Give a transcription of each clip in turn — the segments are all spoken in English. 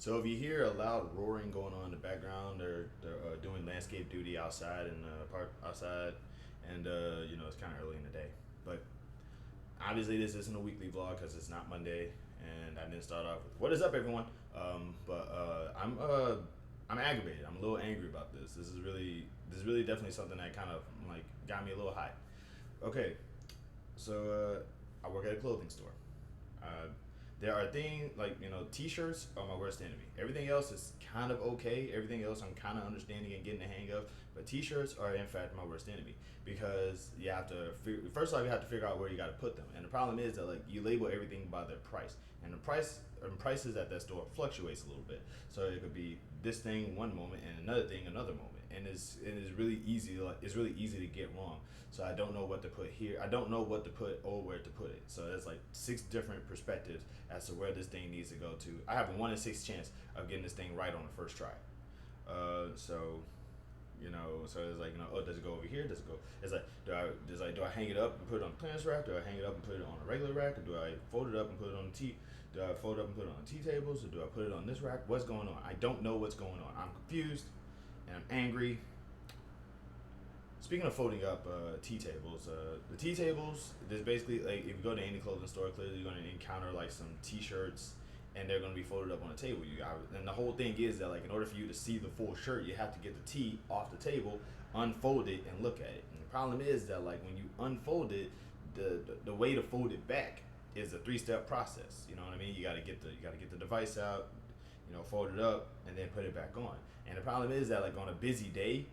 So if you hear a loud roaring going on in the background, they're doing landscape duty outside in the park outside, and it's kind of early in the day. But obviously this isn't a weekly vlog because it's not Monday, and I didn't start off with "What is up, everyone?" I'm aggravated. I'm a little angry about this. This is really definitely something that kind of like got me a little hot. Okay, so I work at a clothing store. Uh, there are things like t-shirts are my worst enemy. Everything else is kind of okay. Everything else I'm kind of understanding and getting the hang of. But t-shirts are in fact my worst enemy because you have to first off you have to figure out where you got to put them. And the problem is that like you label everything by their price, and the prices at that store fluctuates a little bit. So it could be this thing one moment and another thing another moment, and it's really easy it's really easy to get wrong. So I don't know what to put here. I don't know what to put or where to put it. So there's like six different perspectives as to where this thing needs to go to. I have a 1 in 6 chance of getting this thing right on the first try. So so it's like oh, does it go over here? Does it go? It's like do I hang it up and put it on the clearance rack? Do I hang it up and put it on a regular rack? Or do I fold it up and put it on the tea? Do I fold it up and put it on the tea tables? Or do I put it on this rack? What's going on? I don't know what's going on. I'm confused and I'm angry. Speaking of folding up tea tables, the tea tables, there's basically like if you go to any clothing store, clearly you're going to encounter like some T-shirts, and they're going to be folded up on the table. And the whole thing is that like in order for you to see the full shirt, you have to get the tee off the table, unfold it, and look at it. And the problem is that like when you unfold it, the way to fold it back is a 3-step process. You know what I mean? You got to get the device out, fold it up, and then put it back on. And the problem is that like on a busy day,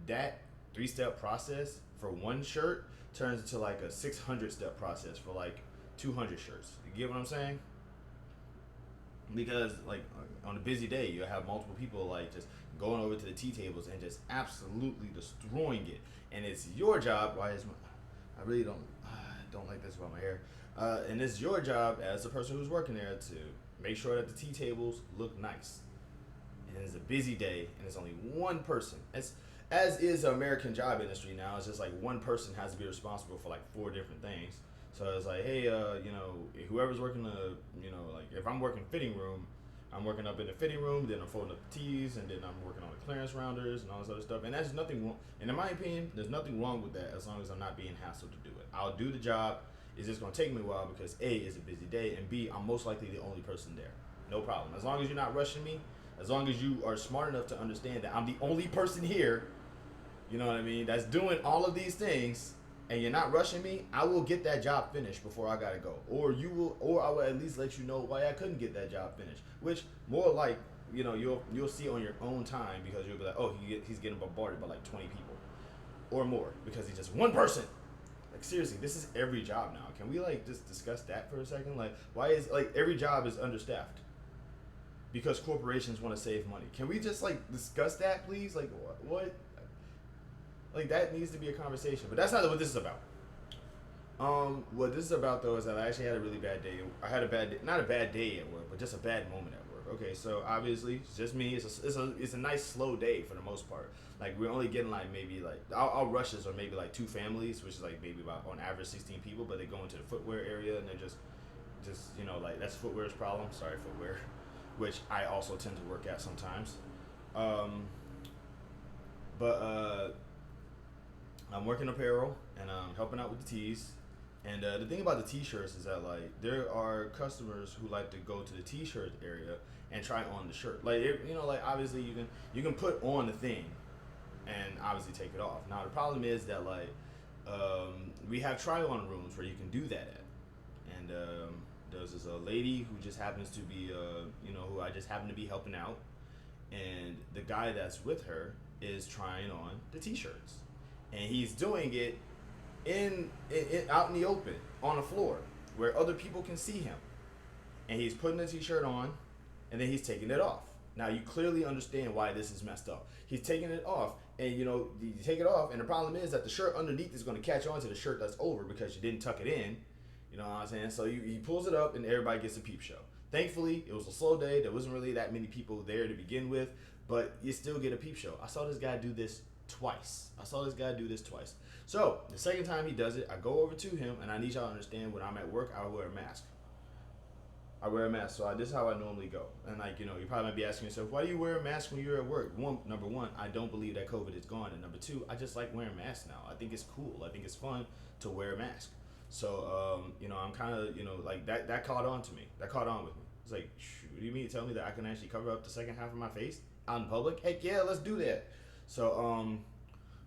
that 3-step process for one shirt turns into like a 600-step process for like 200 shirts. You get what I'm saying? Because like on a busy day, you have multiple people like just going over to the tea tables and just absolutely destroying it. And it's your job. I really don't like this about my hair. And it's your job as the person who's working there to make sure that the tea tables look nice. And it's a busy day, and it's only one person. As is the American job industry now. It's just like one person has to be responsible for like 4 different things. So it's like, hey, whoever's working like if I'm working fitting room, I'm working up in the fitting room, then I'm folding up the tees, and then I'm working on the clearance rounders and all this other stuff. And that's nothing wrong. And in my opinion, there's nothing wrong with that as long as I'm not being hassled to do it. I'll do the job. It's just gonna take me a while because A, it's a busy day, and B, I'm most likely the only person there. No problem. As long as you're not rushing me, as long as you are smart enough to understand that I'm the only person here, you know what I mean, that's doing all of these things, and you're not rushing me, I will get that job finished before I gotta go. Or I will at least let you know why I couldn't get that job finished. Which more like, you'll see on your own time because you'll be like, oh, he's getting bombarded by like 20 people or more because he's just one person. Like seriously, this is every job now. Can we like just discuss that for a second? Like, why is like every job is understaffed? Because corporations want to save money. Can we just like discuss that, please? Like, what? Like that needs to be a conversation. But that's not what this is about. What this is about though is that I actually had a really bad day. I had a bad day, not a bad day at work, but just a bad moment at work. Okay, so obviously it's just me. It's a nice slow day for the most part. Like we're only getting like maybe like our rushes are maybe like 2 families, which is like maybe about on average 16 people, but they go into the footwear area and they're just like that's footwear's problem. Sorry, footwear, which I also tend to work at sometimes. Um, but I'm working apparel and I'm helping out with the tees. And the thing about the t-shirts is that like there are customers who like to go to the t-shirt area and try on the shirt. Like like obviously you can put on the thing and obviously take it off. Now the problem is that like we have try-on rooms where you can do that at. And there's this lady who just happens to be who I just happen to be helping out, and the guy that's with her is trying on the t-shirts, and he's doing it out in the open on the floor where other people can see him, and he's putting the t-shirt on, and then he's taking it off. Now you clearly understand why this is messed up. He's taking it off, and you take it off, and the problem is that the shirt underneath is going to catch on to the shirt that's over because you didn't tuck it in. You know what I'm saying? So he pulls it up, and everybody gets a peep show. Thankfully, it was a slow day. There wasn't really that many people there to begin with, but you still get a peep show. I saw this guy do this twice. So the second time he does it, I go over to him, and I need y'all to understand when I'm at work, I wear a mask. I wear a mask. So this is how I normally go. And like, you probably might be asking yourself, why do you wear a mask when you're at work? Number one, I don't believe that COVID is gone, and number two, I just like wearing masks now. I think it's cool. I think it's fun to wear a mask. So I'm kind of like that caught on to me. That caught on with me. It's like, what do you mean? Tell me that I can actually cover up the second half of my face out in public? Heck yeah, let's do that. So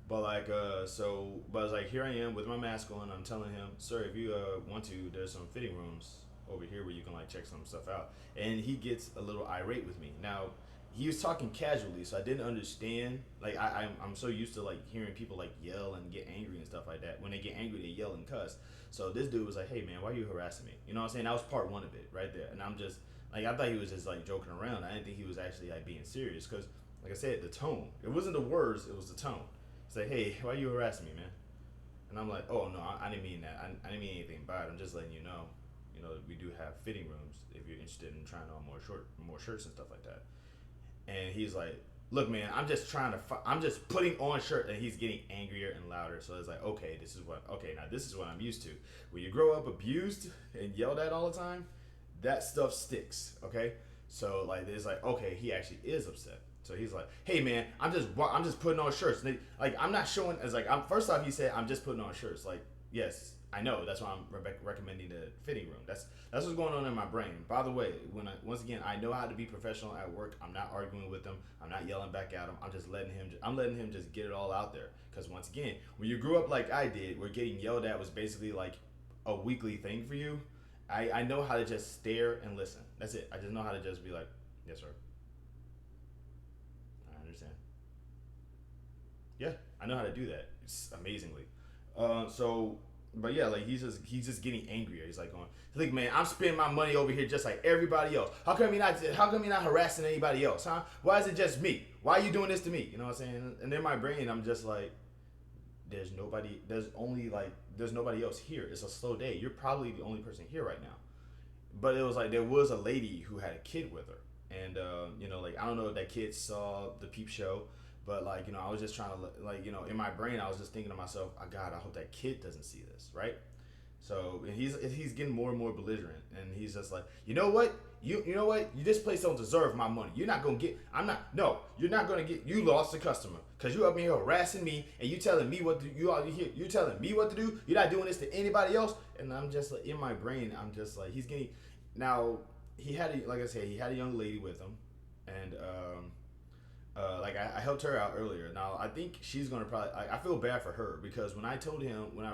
but it's like here I am with my mask on. I'm telling him, sir, if you want to, there's some fitting rooms over here where you can like check some stuff out. And he gets a little irate with me. Now, he was talking casually, so I didn't understand. Like I'm so used to like hearing people like yell and get angry and stuff like that. When they get angry, they yell and cuss. So this dude was like, "Hey man, why are you harassing me?" You know what I'm saying? That was part one of it right there. And I'm just like, I thought he was just like joking around. I didn't think he was actually like being serious because, like I said, the tone. It wasn't the words, it was the tone. It's like, "Hey, why are you harassing me, man?" And I'm like, "Oh no, I didn't mean that. I didn't mean anything bad. I'm just letting you know. We do have fitting rooms if you're interested in trying on more shirts and stuff like that." And he's like, "Look, man, I'm just I'm just putting on shirt," and he's getting angrier and louder. So it's like, okay, now this is what I'm used to. When you grow up abused and yelled at all the time, that stuff sticks. Okay, so like it's like, okay, he actually is upset. So he's like, "Hey man, I'm just putting on shirts. Like I'm not showing as like I'm first off he said I'm just putting on shirts. Like yes, I know. That's why I'm recommending the fitting room. That's what's going on in my brain. By the way, once again, I know how to be professional at work. I'm not arguing with him. I'm not yelling back at him. I'm just letting him. I'm letting him just get it all out there. Because once again, when you grew up like I did, where getting yelled at was basically like a weekly thing for you. I know how to just stare and listen. That's it. I just know how to just be like, "Yes, sir. I understand." Yeah, I know how to do that. It's amazingly. So but yeah, like he's just getting angrier. He's like going, "Look, man, I'm spending my money over here just like everybody else. How come you're not harassing anybody else, huh? Why is it just me? Why are you doing this to me?" You know what I'm saying? And in my brain, I'm just like, there's nobody else here. It's a slow day. You're probably the only person here right now. But it was like there was a lady who had a kid with her, and like I don't know if that kid saw the peep show, but like I was just trying to like in my brain I was just thinking to myself, oh God, I hope that kid doesn't see this, right? So and he's getting more and more belligerent, and he's just like, you know what, you know what, this place don't deserve my money. You're not gonna get. I'm not. No, you're not gonna get. You lost a customer because you up here harassing me, and you telling me what to. You telling me what to do. You're not doing this to anybody else, and I'm just like in my brain, I'm just like he's getting. Now like I said, he had a young lady with him, and like I helped her out earlier. Now I think she's gonna probably. I feel bad for her because when I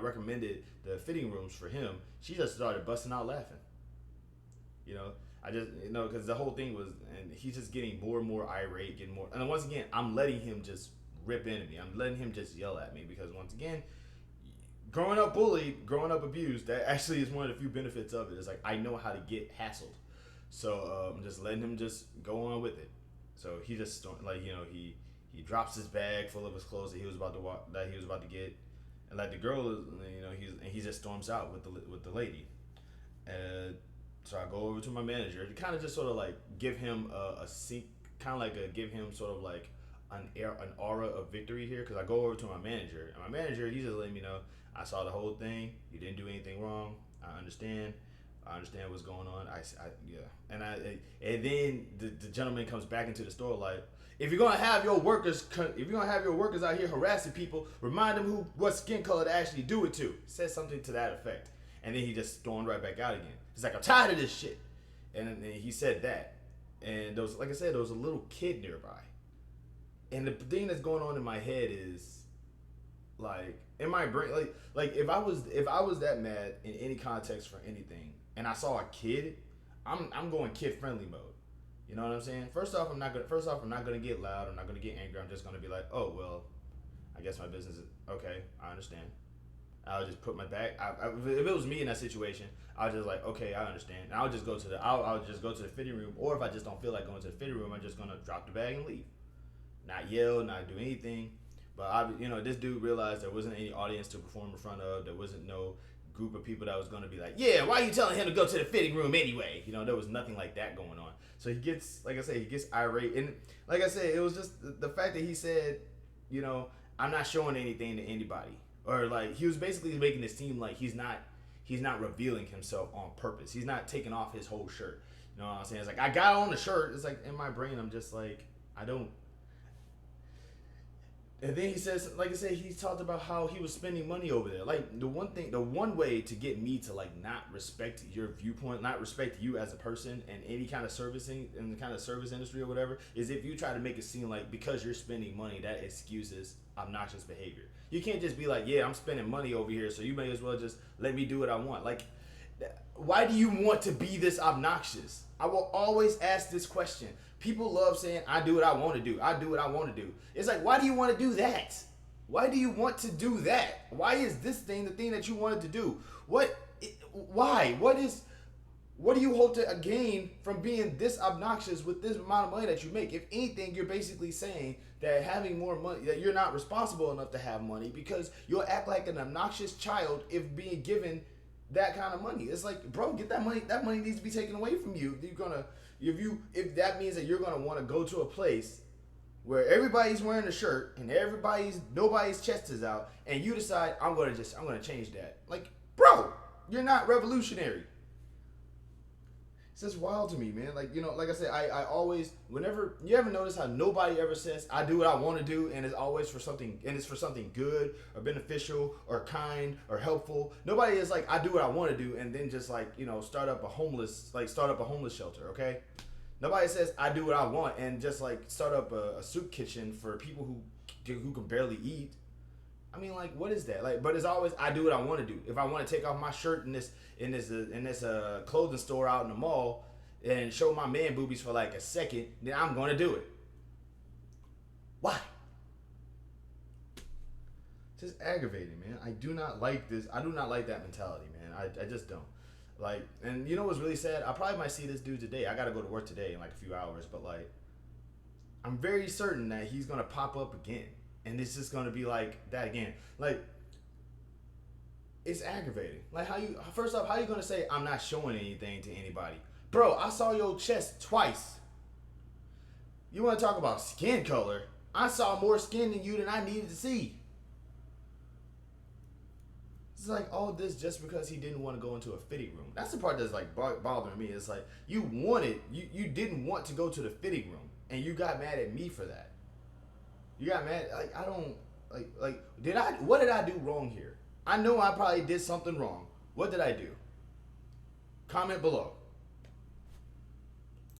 recommended the fitting rooms for him, she just started busting out laughing. You know, I just because the whole thing was, and he's just getting more and more irate, getting more. And then once again, I'm letting him just rip into me. I'm letting him just yell at me because once again, growing up bullied, growing up abused, that actually is one of the few benefits of it. It's like I know how to get hassled, so I'm just letting him just go on with it. So he just like he drops his bag full of his clothes that he was about to get, and like the girl is he just storms out with the lady, and so I go over to my manager to kind of just sort of like give him a sync, kind of like give him sort of like an aura of victory here because I go over to my manager and my manager he's just letting me know I saw the whole thing. You didn't do anything wrong. I understand. I understand what's going on. Yeah, and then the gentleman comes back into the store like, if you're gonna have your workers out here harassing people, remind them what skin color to actually do it to. Says something to that effect, and then he just stormed right back out again. He's like, I'm tired of this shit, and he said that, and there was like I said, there was a little kid nearby, and the thing that's going on in my head is like in my brain like if I was that mad in any context for anything and I saw a kid, I'm going kid friendly mode. You know what I'm saying? First off, I'm not gonna get loud. I'm not gonna get angry. I'm just gonna be like, oh well, I guess my business is okay. I understand. I'll just put my bag. If it was me in that situation, I'll just like, okay, I understand. And I'll just go to the fitting room. Or if I just don't feel like going to the fitting room, I'm just gonna drop the bag and leave. Not yell, not do anything. But this dude realized there wasn't any audience to perform in front of. There wasn't no group of people that was going to be like, yeah, why are you telling him to go to the fitting room anyway? There was nothing like that going on. So he gets, like I said, he gets irate. And like I said, it was just the fact that he said, I'm not showing anything to anybody. Or like, he was basically making it seem like he's not he's not revealing himself on purpose. He's not taking off his whole shirt. You know what I'm saying? It's like I got on the shirt. It's like in my brain, I'm just like I don't. And then he says, like I said, he talked about how he was spending money over there. Like the one way to get me to like not respect your viewpoint, not respect you as a person, and any kind of servicing in the kind of service industry or whatever, is if you try to make it seem like because you're spending money that excuses obnoxious behavior. You can't just be like, yeah, I'm spending money over here, so you may as well just let me do what I want. Like, why do you want to be this obnoxious? I will always ask this question. People love saying, I do what I want to do. I do what I want to do. It's like, why do you want to do that? Why do you want to do that? Why is this thing the thing that you wanted to do? Why? What do you hope to gain from being this obnoxious with this amount of money that you make? If anything, you're basically saying that having more money, that you're not responsible enough to have money because you'll act like an obnoxious child if being given that kind of money. It's like, bro, get that money. That money needs to be taken away from you. If that means that you're gonna want to go to a place where everybody's wearing a shirt and nobody's chest is out, and you decide I'm gonna change that. Like, bro, you're not revolutionary. It's just wild to me, man. Like, like I said, I always, whenever, you ever notice how nobody ever says, I do what I want to do, and it's always for something, and it's for something good, or beneficial, or kind, or helpful. Nobody is like, I do what I want to do, and then just like, start up a homeless shelter, okay? Nobody says, I do what I want, and just like, start up a soup kitchen for people who can barely eat. I mean, like, what is that? Like, but it's always, I do what I want to do. If I want to take off my shirt in this clothing store out in the mall and show my man boobies for like a second, then I'm going to do it. Why? It's just aggravating, man. I do not like this. I do not like that mentality, man. I just don't. Like, and you know what's really sad? I probably might see this dude today. I got to go to work today in like a few hours, but like, I'm very certain that he's going to pop up again. And it's just gonna be like that again. Like, it's aggravating. Like, first off, how you gonna say I'm not showing anything to anybody? Bro, I saw your chest twice. You wanna talk about skin color? I saw more skin than you than I needed to see. It's like all this just because he didn't want to go into a fitting room. That's the part that's like bothering me. It's like you didn't want to go to the fitting room, and you got mad at me for that. You got mad, like, I don't, what did I do wrong here? I know I probably did something wrong. What did I do? Comment below.